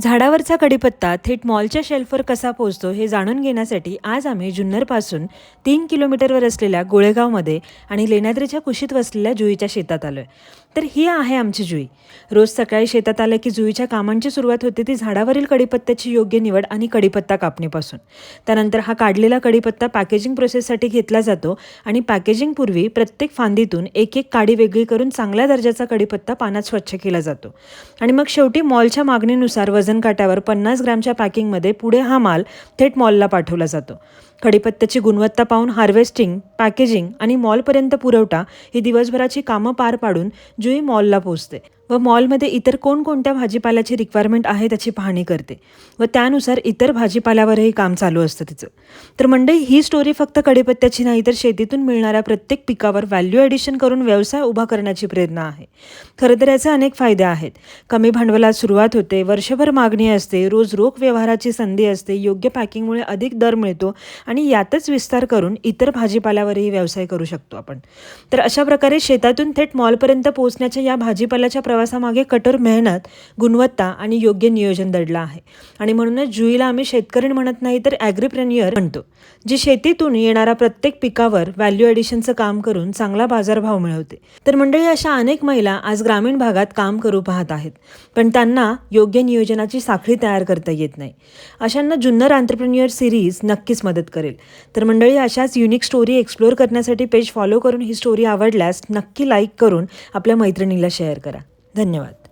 झाडावरचा कढीपत्ता थेट मॉलच्या शेल्फवर कसा पोहोचतो हे जाणून घेण्यासाठी आज आम्ही जुन्नरपासून 3 किलोमीटरवर असलेल्या गोळेगावमध्ये आणि लेण्याद्रीच्या कुशीत वसलेल्या जुईच्या शेतात आलो आहे. तर ही आहे आमची जुई. रोज सकाळी शेतात आलं की जुईच्या कामांची सुरुवात होते ती झाडावरील कढीपत्त्याची योग्य निवड आणि कढीपत्ता कापणीपासून. त्यानंतर हा काढलेला कढीपत्ता पॅकेजिंग प्रोसेससाठी घेतला जातो आणि पॅकेजिंगपूर्वी प्रत्येक फांदीतून एक एक काडी वेगळी करून चांगल्या दर्जाचा कढीपत्ता पाण्यात स्वच्छ केला जातो आणि मग शेवटी मॉलच्या मागणीनुसार वजन काट्यावर 50 ग्रॅमच्या पॅकिंगमध्ये पुढे हा माल थेट मॉलला पाठवला जातो. कढीपत्त्याची गुणवत्ता पाहून हार्वेस्टिंग, पॅकेजिंग आणि मॉलपर्यंत पुरवठा ही दिवसभराची कामं पार पाडून जुई मॉलला पोहोचते व मॉलमध्ये इतर कोणकोणत्या भाजीपाल्याची रिक्वायरमेंट आहे त्याची पाहणी करते व त्यानुसार इतर भाजीपाल्यावरही काम चालू असतं तिचं. तर मंडळी, ही स्टोरी फक्त कढीपत्त्याची नाही तर शेतीतून मिळणाऱ्या प्रत्येक पिकावर व्हॅल्यू ॲडिशन करून व्यवसाय उभा करण्याची प्रेरणा आहे. खरं तर याचे अनेक फायदे आहेत. कमी भांडवलात सुरुवात होते, वर्षभर मागणी असते, रोज रोख व्यवहाराची संधी असते, योग्य पॅकिंगमुळे अधिक दर मिळतो आणि यातच विस्तार करून इतर भाजीपाल्यावरही व्यवसाय करू शकतो आपण. तर अशा प्रकारे शेतातून थेट मॉलपर्यंत पोहोचण्याच्या या भाजीपाल्याच्या प्रवासामागे कठोर मेहनत, गुणवत्ता आणि योग्य नियोजन दडलं आहे. आणि म्हणूनच जुईला आम्ही शेतकरी म्हणत नाही तर ॲग्रीप्रेन्युअर म्हणतो, जी शेतीतून येणाऱ्या प्रत्येक पिकावर व्हॅल्यू ॲडिशनचं काम करून चांगला बाजारभाव मिळवते. तर मंडळी, अशा अनेक महिला आज ग्रामीण भागात काम करू पाहत आहेत, पण त्यांना योग्य नियोजनाची साखळी तयार करता येत नाही. अशांना जुन्नर एंटरप्रेन्युअर सिरीज नक्कीच मदत करेल. तर मंडळी, अशाच युनिक स्टोरी एक्सप्लोअर करण्यासाठी पेज फॉलो करून ही स्टोरी आवडल्यास नक्की लाईक करून आपल्या मैत्रिणीला शेअर करा. धन्यवाद.